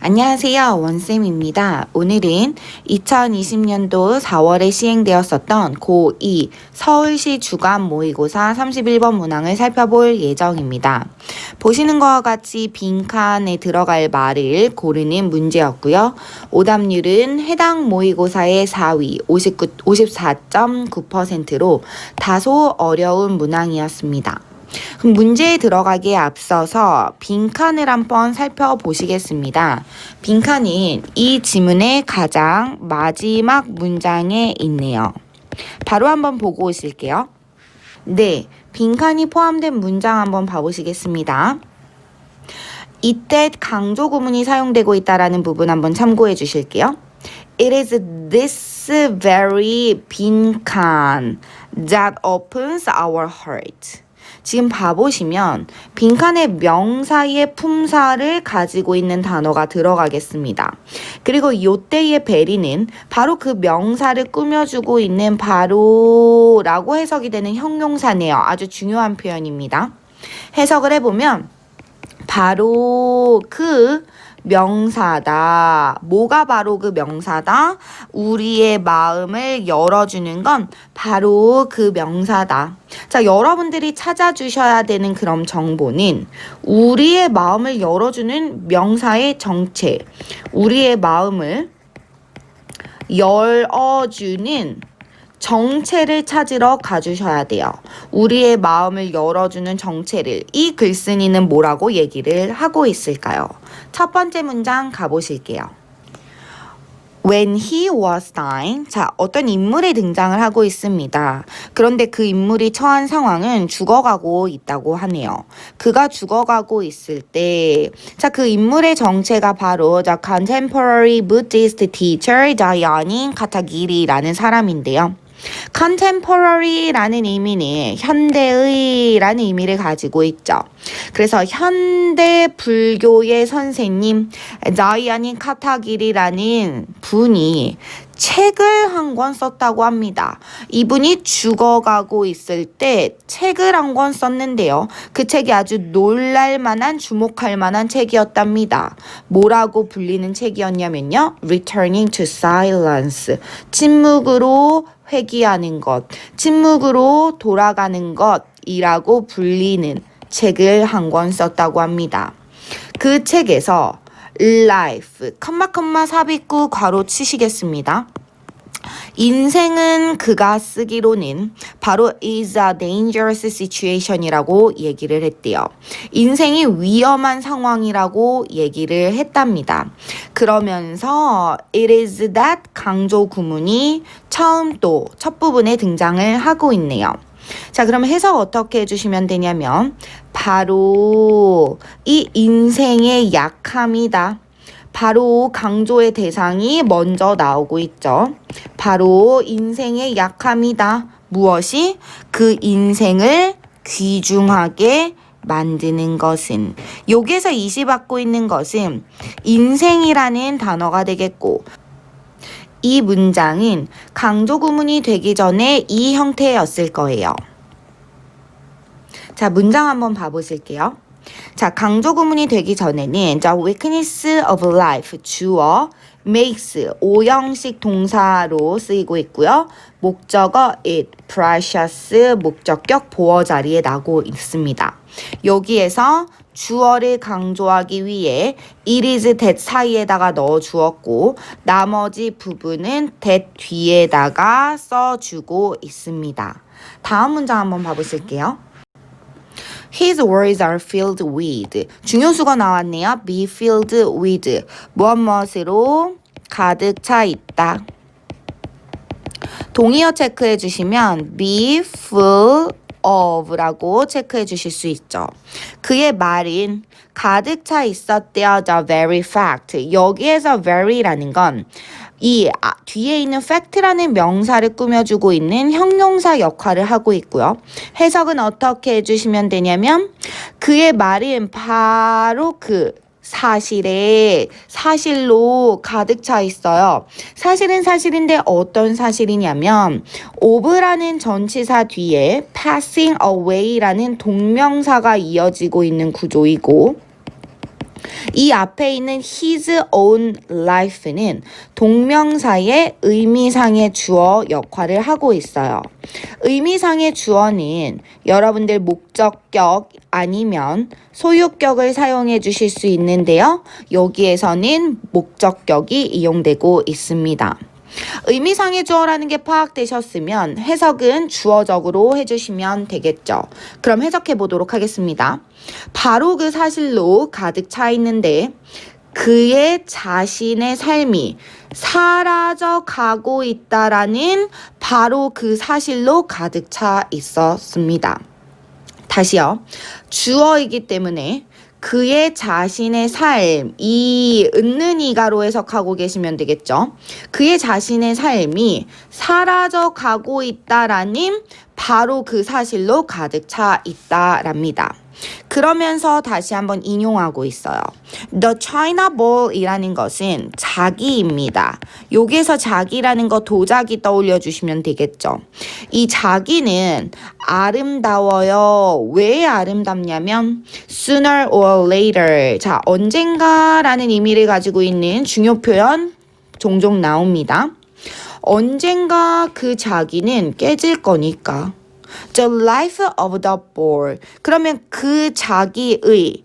안녕하세요. 원쌤입니다. 오늘은 2020년도 4월에 시행되었었던 고2 서울시 주간 모의고사 31번 문항을 살펴볼 예정입니다. 보시는 것과 같이 빈칸에 들어갈 말을 고르는 문제였고요. 오답률은 해당 모의고사의 4위 54.9%로 다소 어려운 문항이었습니다. 그럼 문제에 들어가기에 앞서서 빈칸을 한번 살펴보시겠습니다. 빈칸은 이 지문의 가장 마지막 문장에 있네요. 바로 한번 보고 오실게요. 네, 빈칸이 포함된 문장 한번 봐보시겠습니다. 이때 강조 구문이 사용되고 있다라는 부분 한번 참고해 주실게요. It is this very 빈칸 that opens our heart. 지금 봐보시면 빈칸에 명사의 품사를 가지고 있는 단어가 들어가겠습니다. 그리고 이때의 베리는 바로 그 명사를 꾸며주고 있는 바로라고 해석이 되는 형용사네요. 아주 중요한 표현입니다. 해석을 해보면 바로 그 명사다. 뭐가 바로 그 명사다? 우리의 마음을 열어주는 건 바로 그 명사다. 자, 여러분들이 찾아주셔야 되는 그런 정보는 우리의 마음을 열어주는 명사의 정체, 우리의 마음을 열어주는 정체를 찾으러 가주셔야 돼요. 우리의 마음을 열어주는 정체를 이 글쓴이는 뭐라고 얘기를 하고 있을까요? 첫 번째 문장 가보실게요. When he was dying, 자, 어떤 인물이 등장을 하고 있습니다. 그런데 그 인물이 처한 상황은 죽어가고 있다고 하네요. 그가 죽어가고 있을 때, 자, 그 인물의 정체가 바로 the contemporary Buddhist teacher 다야닌 카타기리라는 사람인데요. contemporary라는 의미는 현대의라는 의미를 가지고 있죠. 그래서 현대 불교의 선생님 다야닌 카타기리라는 분이 책을 한 권 썼다고 합니다. 이분이 죽어가고 있을 때 책을 한 권 썼는데요. 그 책이 아주 놀랄만한 주목할 만한 책이었답니다. 뭐라고 불리는 책이었냐면요. Returning to Silence. 침묵으로 회귀하는 것, 침묵으로 돌아가는 것이라고 불리는 책을 한 권 썼다고 합니다. 그 책에서 life, 삽입구 괄호 치시겠습니다. 인생은 그가 쓰기로는 바로 is a dangerous situation이라고 얘기를 했대요. 인생이 위험한 상황이라고 얘기를 했답니다. 그러면서 it is that 강조 구문이 처음 또 첫 부분에 등장을 하고 있네요. 자, 그럼 해석 어떻게 해주시면 되냐면 바로 이 인생의 약함이다. 바로 강조의 대상이 먼저 나오고 있죠. 바로 인생의 약함이다. 무엇이? 그 인생을 귀중하게 만드는 것은. 여기에서 이시받고 있는 것은 인생이라는 단어가 되겠고 이 문장은 강조 구문이 되기 전에 이 형태였을 거예요. 자, 문장 한번 봐보실게요. 자, 강조 구문이 되기 전에는 the weakness of life 주어 makes 오형식 동사로 쓰이고 있고요. 목적어 it precious 목적격 보어 자리에 나고 있습니다. 여기에서 주어를 강조하기 위해 it is that 사이에다가 넣어 주었고 나머지 부분은 that 뒤에다가 써주고 있습니다. 다음 문장 한번 봐보실게요. His words are filled with. 중요수가 나왔네요. be filled with. 무엇으로 가득 차 있다. 동의어 체크해 주시면 be full of라고 체크해 주실 수 있죠. 그의 말은 가득 차 있었대요. The very fact. 여기에서 very라는 건 이 뒤에 있는 fact라는 명사를 꾸며주고 있는 형용사 역할을 하고 있고요. 해석은 어떻게 해주시면 되냐면 그의 말은 바로 그 사실로 가득 차 있어요. 사실은 사실인데 어떤 사실이냐면 of라는 전치사 뒤에 passing away라는 동명사가 이어지고 있는 구조이고 이 앞에 있는 his own life는 동명사의 의미상의 주어 역할을 하고 있어요. 의미상의 주어는 여러분들 목적격 아니면 소유격을 사용해 주실 수 있는데요. 여기에서는 목적격이 이용되고 있습니다. 의미상의 주어라는 게 파악되셨으면 해석은 주어적으로 해주시면 되겠죠. 그럼 해석해 보도록 하겠습니다. 바로 그 사실로 가득 차 있는데 그의 자신의 삶이 사라져 가고 있다라는 바로 그 사실로 가득 차 있었습니다. 다시요. 주어이기 때문에 그의 자신의 삶, 이 은는이가로 해석하고 계시면 되겠죠. 그의 자신의 삶이 사라져 가고 있다라는 바로 그 사실로 가득 차 있다랍니다. 그러면서 다시 한번 인용하고 있어요. The China Ball이라는 것은 자기입니다. 여기에서 자기라는 거 도자기 떠올려 주시면 되겠죠. 이 자기는 아름다워요. 왜 아름답냐면 sooner or later. 자, 언젠가라는 의미를 가지고 있는 중요 표현 종종 나옵니다. 언젠가 그 자기는 깨질 거니까. The life of the ball. 그러면 그 자기의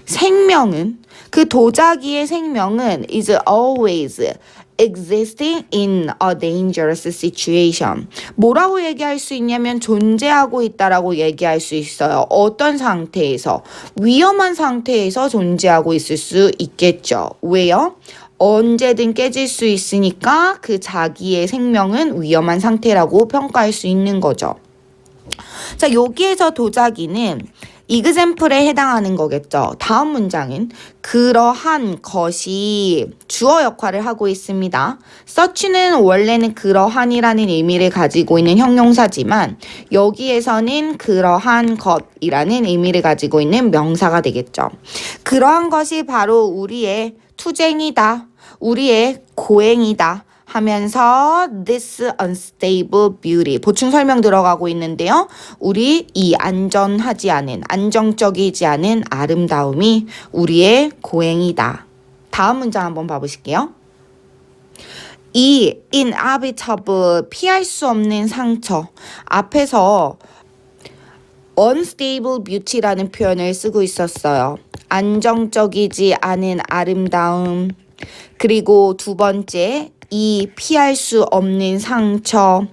생명은, 그 도자기의 생명은 is always existing in a dangerous situation. 뭐라고 얘기할 수 있냐면 존재하고 있다라고 얘기할 수 있어요. 어떤 상태에서? 위험한 상태에서 존재하고 있을 수 있겠죠. 왜요? 언제든 깨질 수 있으니까 그 자기의 생명은 위험한 상태라고 평가할 수 있는 거죠. 자, 여기에서 도자기는 example에 해당하는 거겠죠. 다음 문장은 그러한 것이 주어 역할을 하고 있습니다. such는 원래는 그러한이라는 의미를 가지고 있는 형용사지만 여기에서는 그러한 것이라는 의미를 가지고 있는 명사가 되겠죠. 그러한 것이 바로 우리의 투쟁이다. 우리의 고행이다. 하면서 this unstable beauty 보충 설명 들어가고 있는데요. 우리 이 안전하지 않은, 안정적이지 않은 아름다움이 우리의 고행이다. 다음 문장 한번 봐보실게요. 이 inevitable 피할 수 없는 상처 앞에서 unstable beauty라는 표현을 쓰고 있었어요. 안정적이지 않은 아름다움. 그리고 두 번째 이 피할 수 없는 상처.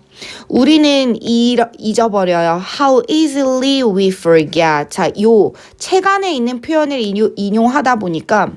우리는 잊어버려요. How easily we forget. 자, 요 책 안에 있는 표현을 인용하다 보니까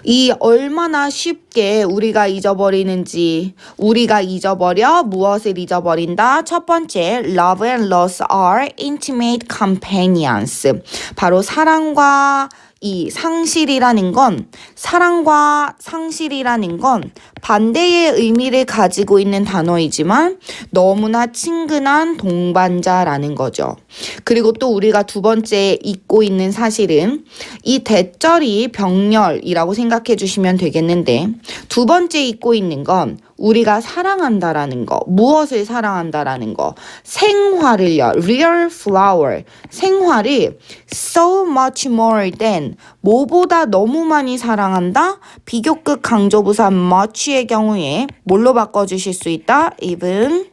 이 얼마나 쉽게 우리가 잊어버리는지. 우리가 잊어버려 무엇을 잊어버린다? 첫 번째, love and loss are intimate companions. 바로 사랑과 이 상실이라는 건, 사랑과 상실이라는 건 반대의 의미를 가지고 있는 단어이지만 너무나 친근한 동반자라는 거죠. 그리고 또 우리가 두 번째 잊고 있는 사실은 이 대절이 병렬이라고 생각해 주시면 되겠는데, 두 번째 잊고 있는 건 우리가 사랑한다라는 거, 무엇을 사랑한다라는 거, 생화를요, real flower, 생화를 so much more than, 뭐보다 너무 많이 사랑한다? 비교급 강조부사 much의 경우에 뭘로 바꿔주실 수 있다? even,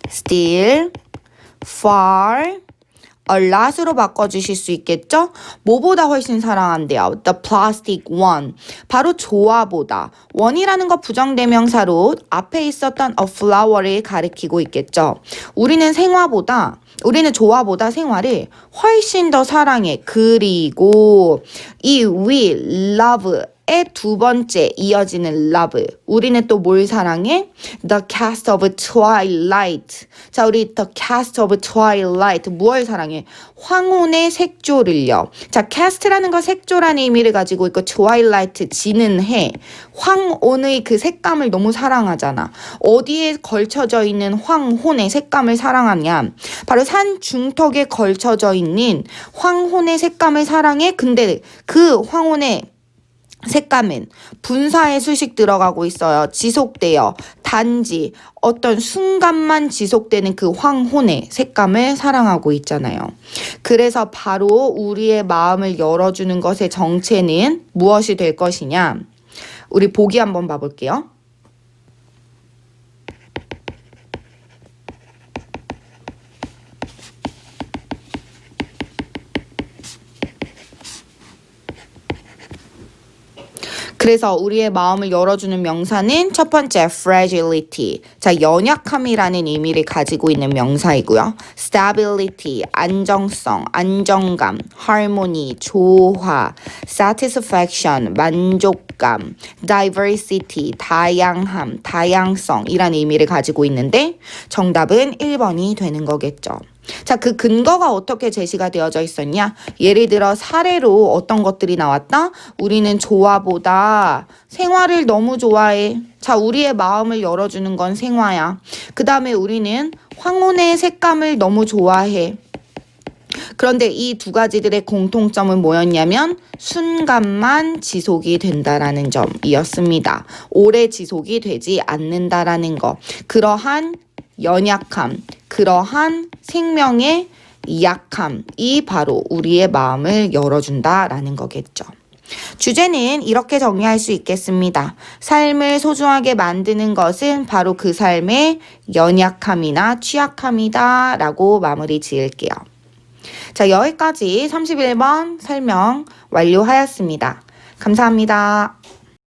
still, far, a lot으로 바꿔주실 수 있겠죠? 뭐보다 훨씬 사랑한대요. The plastic one. 바로 조화보다. 원이라는 거 부정대명사로 앞에 있었던 a flower를 가리키고 있겠죠. 우리는 조화보다 생화를 훨씬 더 사랑해. 그리고 이 we love 의 두 번째 이어지는 love. 우리는 또 뭘 사랑해? The cast of twilight. 자, 우리 the cast of twilight. 무엇을 사랑해? 황혼의 색조를요. 자, cast라는 거 색조라는 의미를 가지고 있고 twilight 지는 해. 황혼의 그 색감을 너무 사랑하잖아. 어디에 걸쳐져 있는 황혼의 색감을 사랑하냐? 바로 산 중턱에 걸쳐져 있는 황혼의 색감을 사랑해. 근데 그 황혼의 색감은 분사의 수식 들어가고 있어요. 지속되어 단지 어떤 순간만 지속되는 그 황혼의 색감을 사랑하고 있잖아요. 그래서 바로 우리의 마음을 열어주는 것의 정체는 무엇이 될 것이냐? 우리 보기 한번 봐볼게요. 그래서 우리의 마음을 열어주는 명사는 첫 번째 fragility. 자, 연약함이라는 의미를 가지고 있는 명사이고요. stability, 안정성, 안정감, harmony, 조화, satisfaction, 만족감, diversity, 다양함, 다양성이라는 의미를 가지고 있는데 정답은 1번이 되는 거겠죠. 자, 그 근거가 어떻게 제시가 되어져 있었냐? 예를 들어 사례로 어떤 것들이 나왔다? 우리는 조화보다 생화를 너무 좋아해. 자, 우리의 마음을 열어주는 건 생화야. 그 다음에 우리는 황혼의 색감을 너무 좋아해. 그런데 이 두 가지들의 공통점은 뭐였냐면 순간만 지속이 된다라는 점이었습니다. 오래 지속이 되지 않는다라는 거. 그러한 연약함, 그러한 생명의 약함이 바로 우리의 마음을 열어준다라는 거겠죠. 주제는 이렇게 정리할 수 있겠습니다. 삶을 소중하게 만드는 것은 바로 그 삶의 연약함이나 취약함이다 라고 마무리 지을게요. 자, 여기까지 31번 설명 완료하였습니다. 감사합니다.